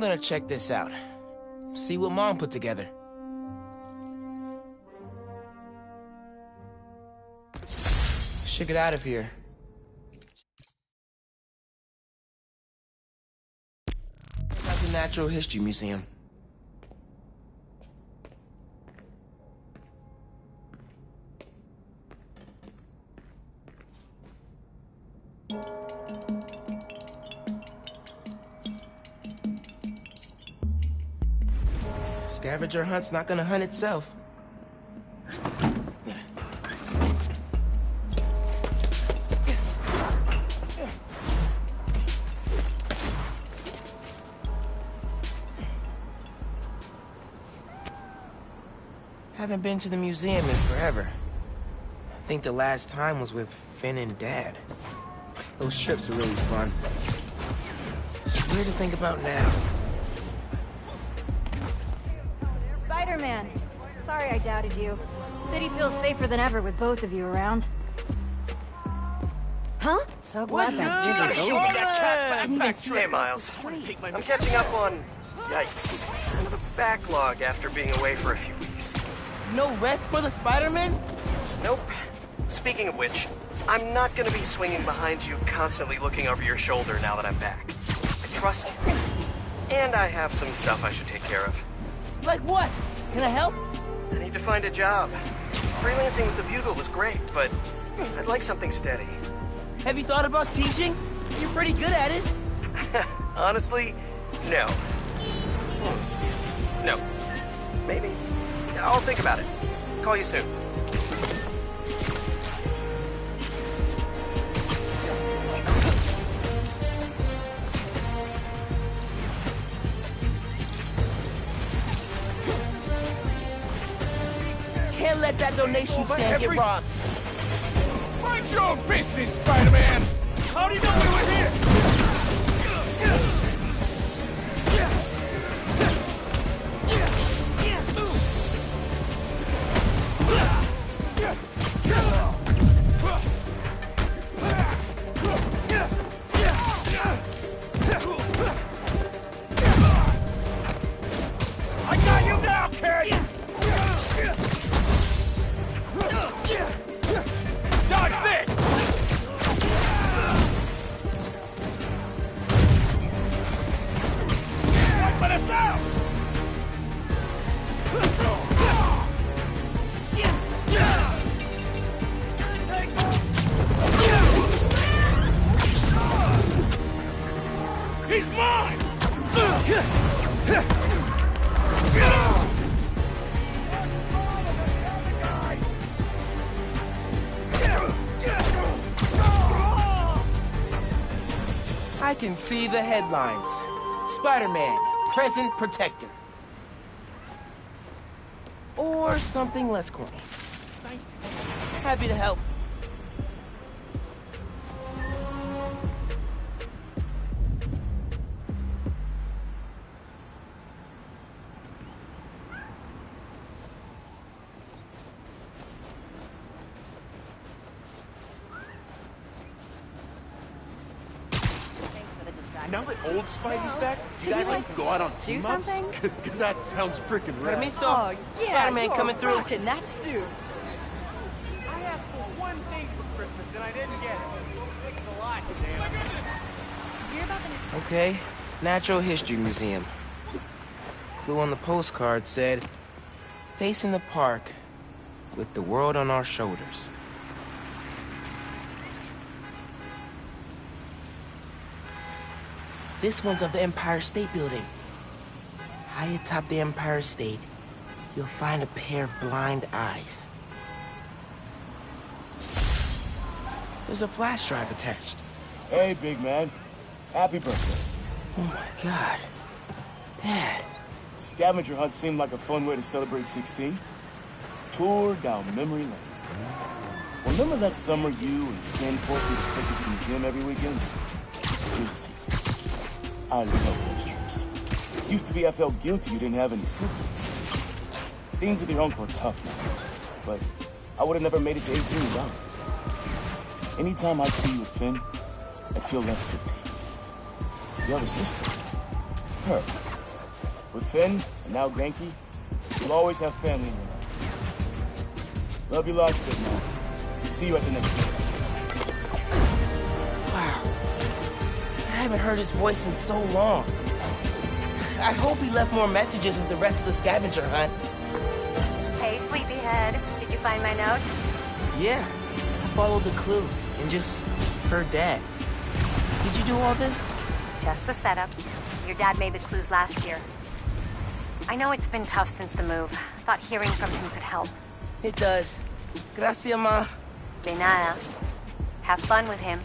gonna check this out. See what Mom put together. Should get out of here. At the Natural History Museum. Scavenger hunt's not gonna hunt itself. Haven't been to the museum in forever. I think the last time was with Finn and Dad. Those trips were really fun. Weird to think about now. Spider-Man, sorry I doubted you. City feels safer than ever with both of you around. Huh? So glad that did it over. Hey, Miles. I'm catching up on... Yikes. Kind of a backlog after being away for a few weeks. No rest for the Spider-Man? Nope. Speaking of which, I'm not gonna be swinging behind you, constantly looking over your shoulder now that I'm back. I trust you. And I have some stuff I should take care of. Like what? Can I help? I need to find a job. Freelancing with the Bugle was great, but I'd like something steady. Have you thought about teaching? You're pretty good at it. Honestly, no. No. Maybe. I'll think about it. Call you soon. Can't let that donation stand get robbed. Mind your own business, Spider-Man! How do you know we were here? I got you now, kid! Dodge this! Wiping us out! He's mine! I can see the headlines. Spider-Man, present protector. Or something less corny. Happy to help. Now that old Spidey's back, you guys like go out on Do team-ups? something? Because that sounds freaking rad. Permiso. Oh, yeah, Spider-Man you're coming through. rocking that suit. I asked for one thing for Christmas and I didn't get it. Thanks a lot, Sam. Hear about the new... Okay, Natural History Museum. Clue on the postcard said, facing the park with the world on our shoulders. This one's of the Empire State Building. High atop the Empire State, you'll find a pair of blind eyes. There's a flash drive attached. Hey, big man. Happy birthday. Oh my God. Dad. Scavenger hunt seemed like a fun way to celebrate 16. Tour down memory lane. Remember that summer you and Finn forced me to take you to the museum every weekend? Here's a secret. I love those trips. Used to be I felt guilty you didn't have any siblings. Things with your uncle are tough now, but I would have never made it to 18 without him. Anytime I'd see you with Finn, I'd feel less guilty. You have a sister. Her. With Finn, and now Genki, you'll always have family in your life. Love you lots, big man. See you at the next one. Wow. I haven't heard his voice in so long. I hope he left more messages with the rest of the scavenger hunt. Hey, sleepyhead. Did you find my note? Yeah, I followed the clue and just heard Dad. Did you do all this? Just the setup. Your dad made the clues last year. I know it's been tough since the move. Thought hearing from him could help. It does. Gracias, Ma. De nada. Have fun with him.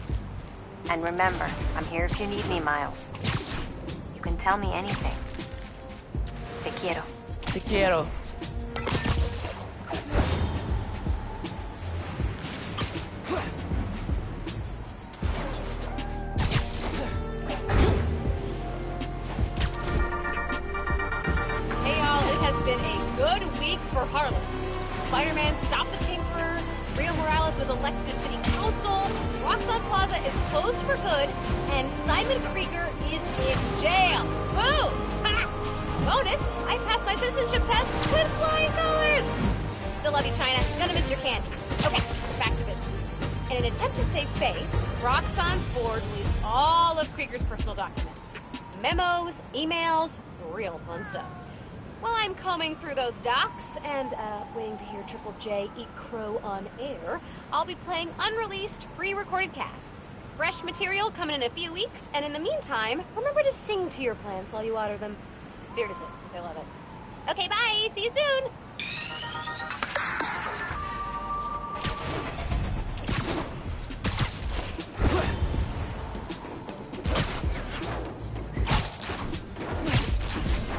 And remember, I'm here if you need me, Miles. You can tell me anything. Te quiero. Te quiero. Hey y'all, it has been a good week for Harlem. Spider-Man stopped the Tinkerer, Rio Morales was elected to city council, Roxxon Plaza is closed for good, and Simon Krieger is in jail. Boom! Ha! Bonus, I passed my citizenship test with flying colors! Still love you, China. Gonna miss your candy. Okay, back to business. In an attempt to save face, Roxxon's board released all of Krieger's personal documents. Memos, emails, real fun stuff. While I'm combing through those docs and waiting to hear Triple J eat crow on air, I'll be playing unreleased, pre-recorded casts. Fresh material coming in a few weeks, and in the meantime, remember to sing to your plants while you water them. Seriously, they love it. Okay, bye! See you soon!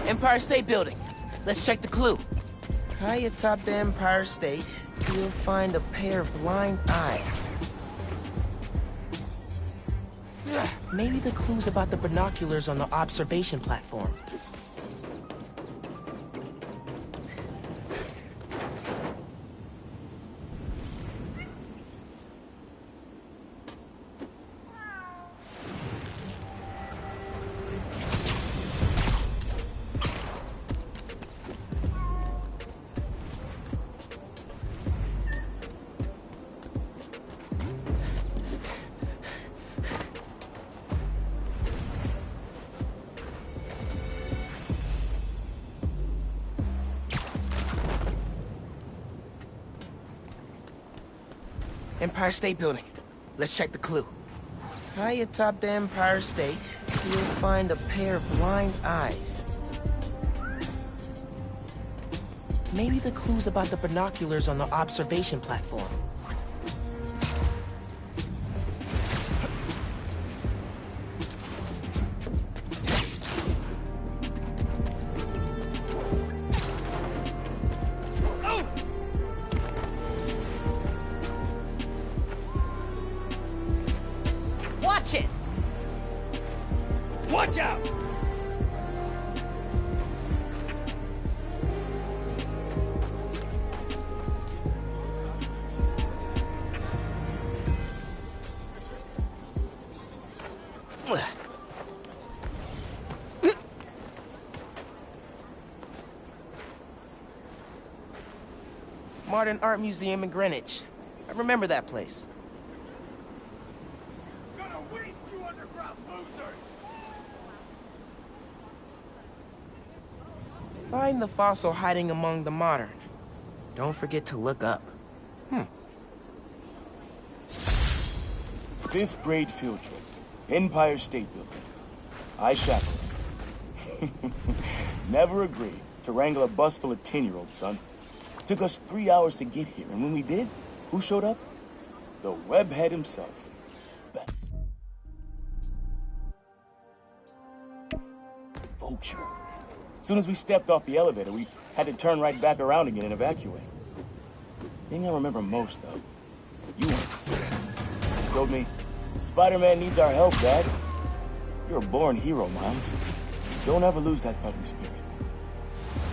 Empire State Building. Let's check the clue. High atop the Empire State, you'll find a pair of blind eyes. Maybe the clue's about the binoculars on the observation platform. Empire State Building. Let's check the clue. High atop the Empire State, you'll find a pair of blind eyes. Maybe the clue's about the binoculars on the observation platform. Watch it! Watch out! Modern Art Museum in Greenwich. I remember that place. Gonna waste you underground losers! Find the fossil hiding among the modern. Don't forget to look up. Fifth grade field trip. Empire State Building. I shackled. Never agreed to wrangle a bus full of 10-year-olds, son. Took us 3 hours to get here, and when we did, who showed up? The webhead himself. Vulture. Soon as we stepped off the elevator, we had to turn right back around again and evacuate. Thing I remember most, though, you went to say. Told me, Spider-Man needs our help, Dad. You're a born hero, Miles. Don't ever lose that fighting spirit.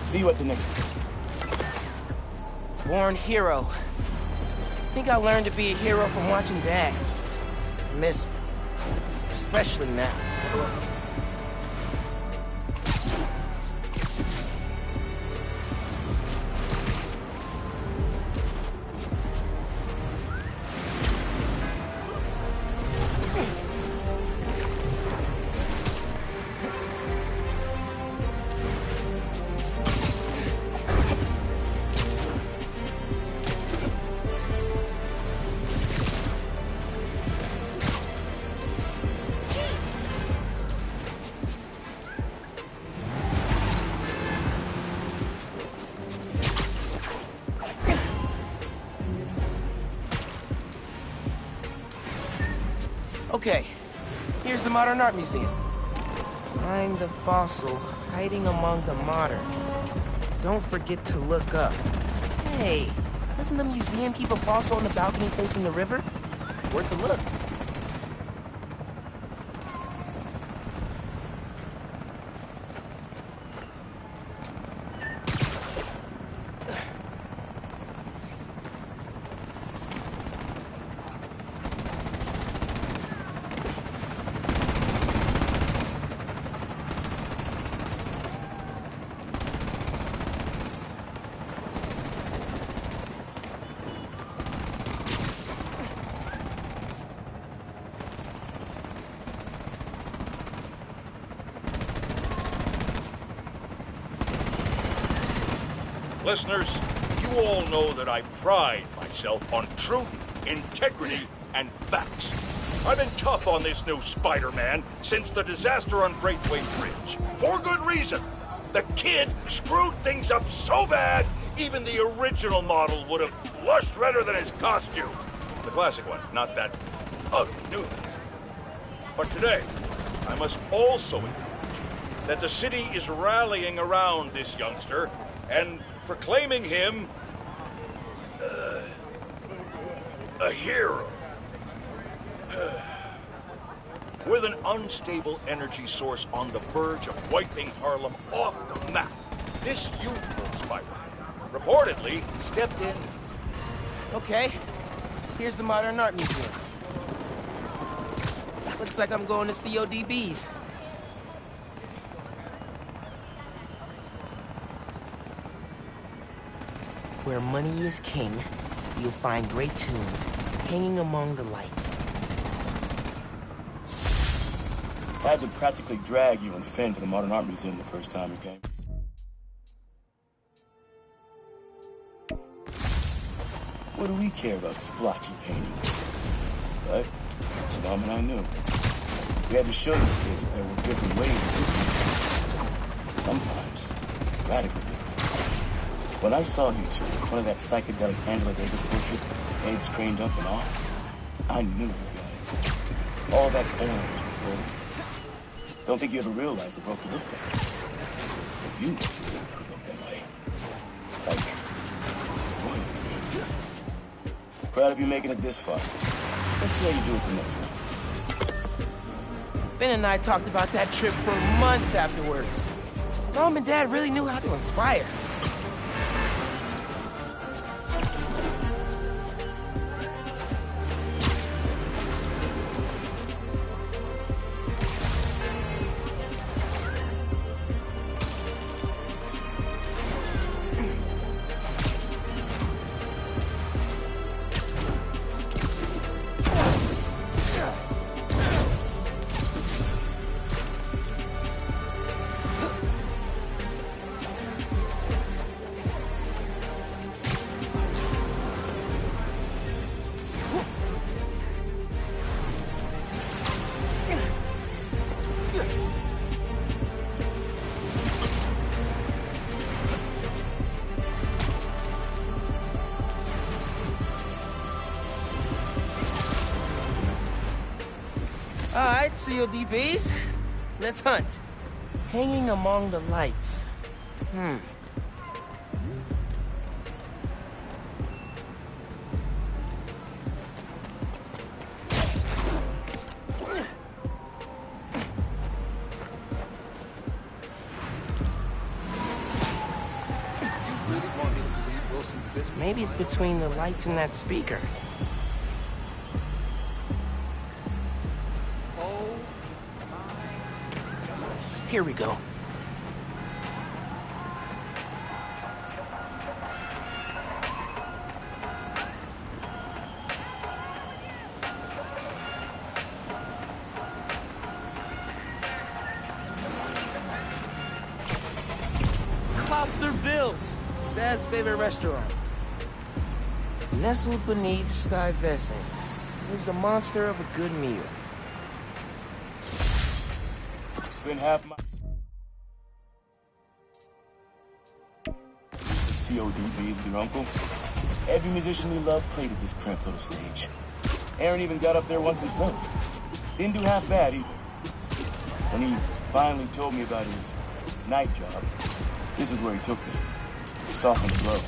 See you at the next one. Born hero. Think I learned to be a hero from watching Dad. I miss him. Especially now. Okay, here's the Modern Art Museum. Find the fossil hiding among the modern. Don't forget to look up. Hey, doesn't the museum keep a fossil on the balcony facing the river? Worth a look. Listeners, you all know that I pride myself on truth, integrity, and facts. I've been tough on this new Spider-Man since the disaster on Braithwaite Bridge. For good reason. The kid screwed things up so bad, even the original model would have blushed redder than his costume. The classic one, not that ugly new one. But today, I must also acknowledge that the city is rallying around this youngster and proclaiming him a hero. With an unstable energy source on the verge of wiping Harlem off the map, this youthful Spider-Man reportedly stepped in. Okay, here's the Modern Art Museum. Looks like I'm going to CODB's. Where money is king, you'll find great tunes hanging among the lights. I had to practically drag you and Finn to the Modern Art Museum the first time you came. What do we care about splotchy paintings? But, Mom and I knew. We had to show you kids that there were different ways of looking at it. Sometimes, radically different. When I saw you two in front of that psychedelic Angela Davis portrait, heads craned up and all, I knew you got it. All that orange and gold. Don't think you ever realized the world could look that way. That you could look that way. Like royalty. Proud of you making it this far. Let's see how you do it the next time. Finn and I talked about that trip for months afterwards. Mom and Dad really knew how to inspire. Alright, CODBs. Let's hunt. Hanging among the lights. Maybe it's between the lights and that speaker. Here we go. Lobster Bill's, Dad's favorite restaurant. Nestled beneath Stuyvesant lives a monster of a good meal. It's been half my... CODB's with your uncle. Every musician we love played at this cramped little stage. Aaron even got up there once himself. Didn't do half bad either. When he finally told me about his night job, this is where he took me. To soften the blow.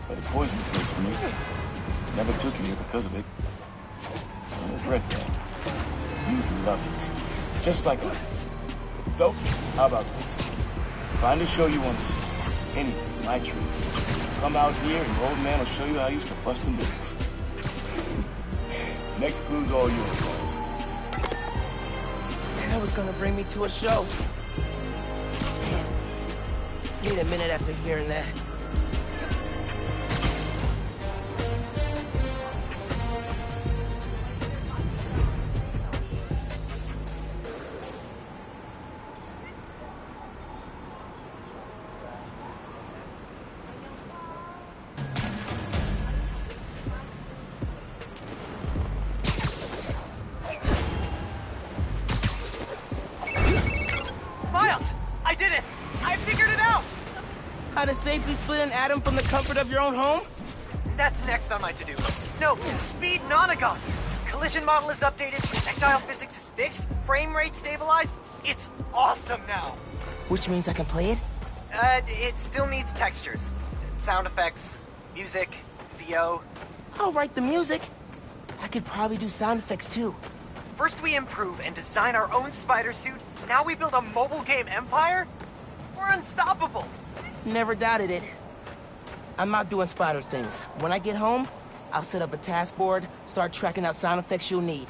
But it poisoned the place for me. Never took you here because of it. I don't regret that. You love it. Just like I do. So, how about this? Find a show you want to see. Anything, my treat. Come out here and your old man will show you how he used to bust a move. Next clue's all yours, guys. That was gonna bring me to a show. Man, need a minute after hearing that. How to safely split an atom from the comfort of your own home? That's next on my to-do list. No, speed nonagon. Collision model is updated, projectile physics is fixed, frame rate stabilized. It's awesome now. Which means I can play it? It still needs textures. Sound effects, music, VO. I'll write the music. I could probably do sound effects too. First we improve and design our own spider suit. Now we build a mobile game empire? We're unstoppable. Never doubted it. I'm out doing spider things. When I get home, I'll set up a task board, start tracking out sound effects you'll need.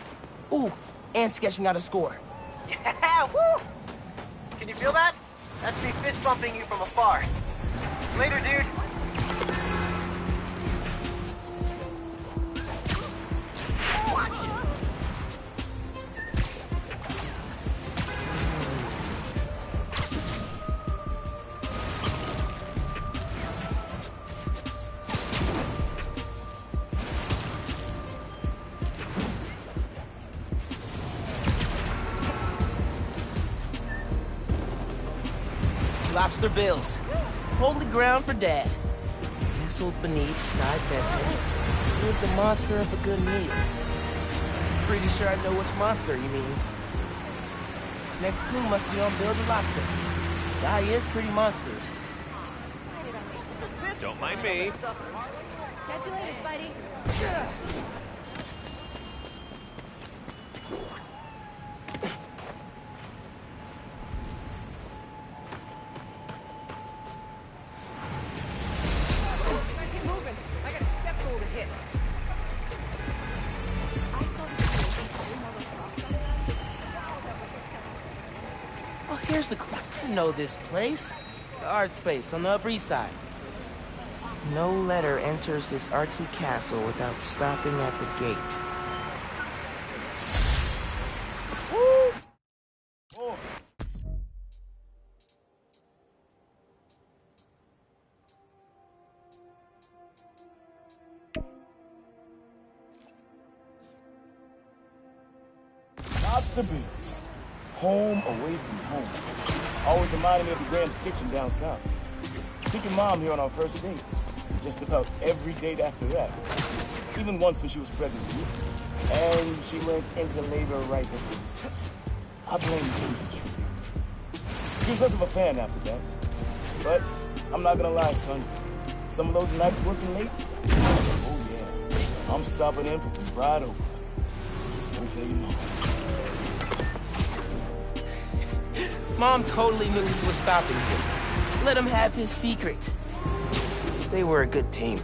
Ooh, and sketching out a score. Yeah, woo! Can you feel that? That's me fist bumping you from afar. Later, dude. Lobster bills. Holy ground for Dad. Nestled beneath Sky Besson lives a monster of a good meal. Pretty sure I know which monster he means. Next clue must be on Bill the Lobster. Guy is pretty monstrous. Don't mind me. Catch you later, Spidey. Keep moving. I got a step stool to hit. I saw the video all those rocks on it. Oh, here's the clue. I know this place. The art space on the Upper East Side. No letter enters this artsy castle without stopping at the gate. Woo! Boy. Lobster bills. Home away from home. Always reminded me of the Graham's kitchen down south. Took your mom here on our first date. Just about every date after that. Even once when she was pregnant with you. And she went into labor right before this. I blame the Asian sugar. She was less of a fan after that. But I'm not gonna lie, son. Some of those nights working late, oh yeah, I'm stopping in for some fried okra. Don't tell your mom. Mom totally knew he was stopping him. Let him have his secret. They were a good team.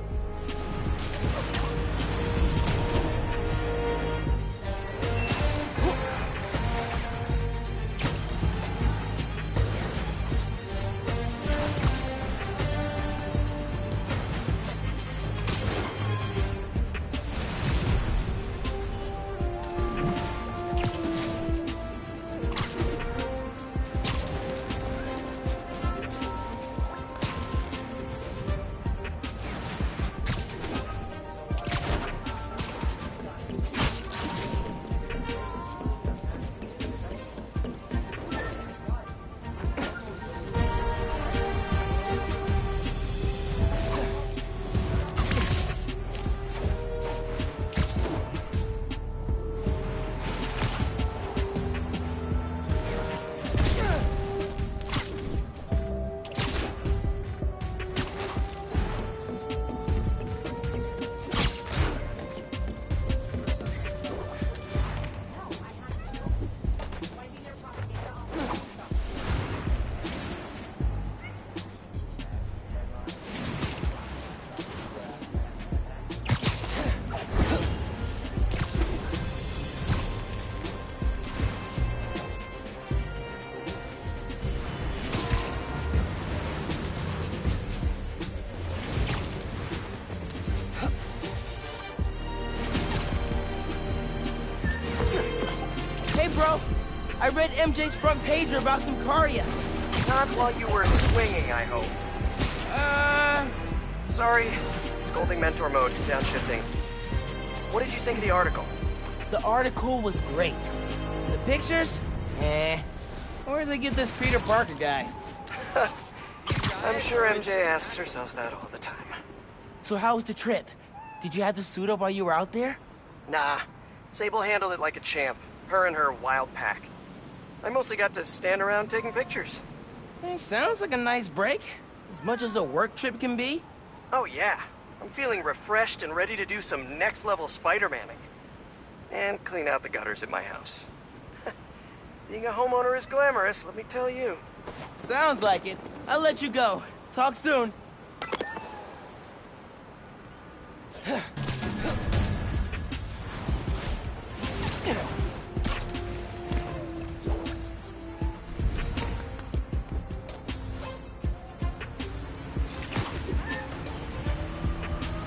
bro? I read MJ's front pager about some Karya. Not while you were swinging, I hope. Sorry. Scolding mentor mode, downshifting. What did you think of the article? The article was great. The pictures? Eh. Where'd they get this Peter Parker guy? I'm sure MJ asks herself that all the time. So how was the trip? Did you have the suit up while you were out there? Nah. Sable handled it like a champ. Her and her wild pack. I mostly got to stand around taking pictures. Sounds like a nice break. As much as a work trip can be. Oh yeah. I'm feeling refreshed and ready to do some next-level Spider-Manning. And clean out the gutters at my house. Being a homeowner is glamorous, let me tell you. Sounds like it. I'll let you go. Talk soon.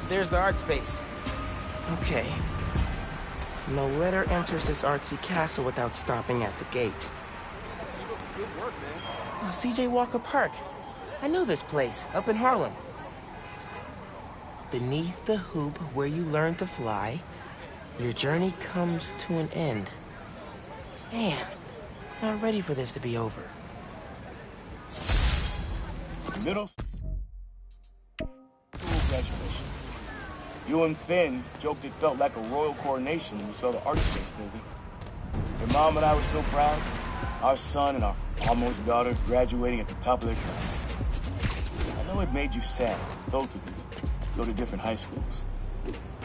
There's the art space. Okay. No letter enters this artsy castle without stopping at the gate. Good work, man. Oh, CJ Walker Park. I knew this place, up in Harlem. Beneath the hoop where you learn to fly, your journey comes to an end. Man, not ready for this to be over. Middle school graduation. You and Finn joked it felt like a royal coronation when we saw the art space building. Your mom and I were so proud. Our son and our almost daughter graduating at the top of their class. I know it made you sad, both of you, to go to different high schools.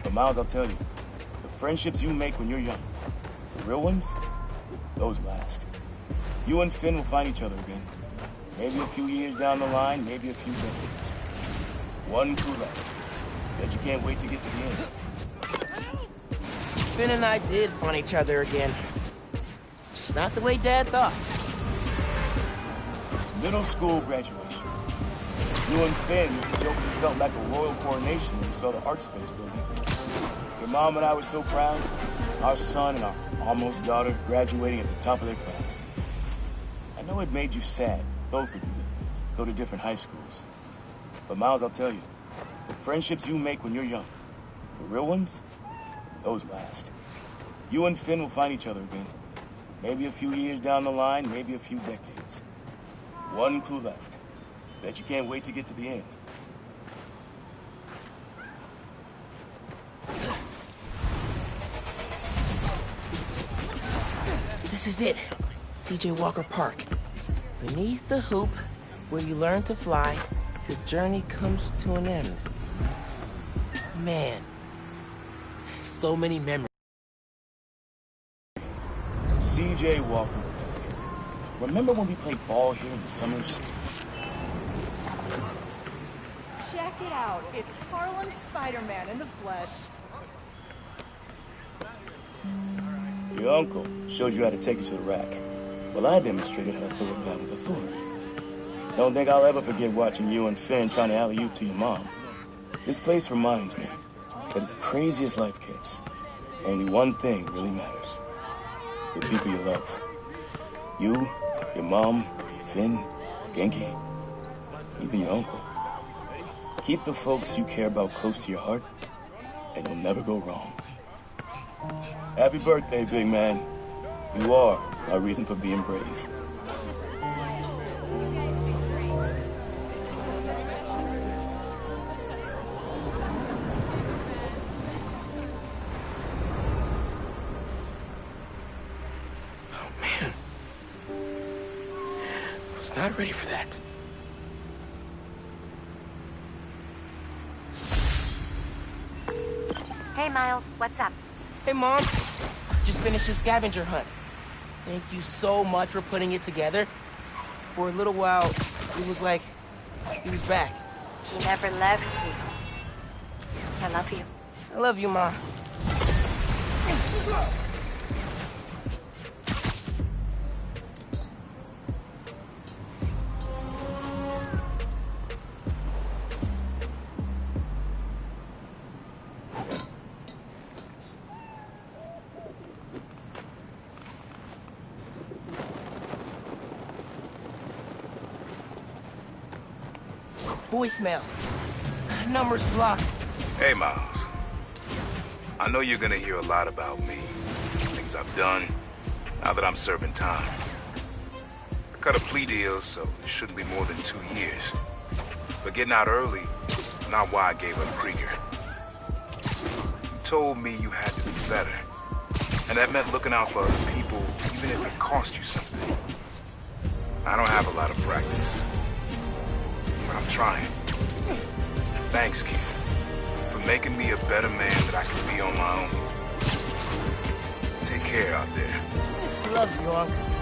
But Miles, I'll tell you, the friendships you make when you're young, the real ones, those last. You and Finn will find each other again. Maybe a few years down the line, maybe a few decades. One clue left. Bet you can't wait to get to the end. Finn and I did find each other again. Just not the way Dad thought. Middle school graduation. You and Finn joked it felt like a royal coronation when we saw the art space building. Your mom and I were so proud. Our son and our almost daughter graduating at the top of their class. I know it made you sad, both of you, to go to different high schools. But Miles, I'll tell you, the friendships you make when you're young, the real ones, those last. You and Finn will find each other again. Maybe a few years down the line, maybe a few decades. One clue left. Bet you can't wait to get to the end. This is it. CJ Walker Park. Beneath the hoop, where you learn to fly, your journey comes to an end. Man, so many memories. CJ Walker Park. Remember when we played ball here in the summers? Check it out. It's Harlem Spider-Man in the flesh. Your uncle showed you how to take it to the rack. Well, I demonstrated how to throw it down with authority. Don't think I'll ever forget watching you and Finn trying to alley-oop to your mom. This place reminds me that as crazy as life gets, only one thing really matters. The people you love. You, your mom, Finn, Genki, even your uncle. Keep the folks you care about close to your heart, and you'll never go wrong. Happy birthday, big man. You are my reason for being brave. Not ready for that. Hey, Miles, what's up? Hey, Mom. Just finished the scavenger hunt. Thank you so much for putting it together. For a little while, it was like he was back. He never left me. I love you. I love you, Ma. Voicemail. Number's blocked. Hey, Miles. I know you're gonna hear a lot about me. Things I've done, now that I'm serving time. I cut a plea deal, so it shouldn't be more than 2 years. But getting out early is not why I gave up Krieger. You told me you had to be better. And that meant looking out for other people, even if it cost you something. I don't have a lot of practice, but I'm trying. Thanks, kid, for making me a better man that I can be on my own. Take care out there. Love you, Uncle.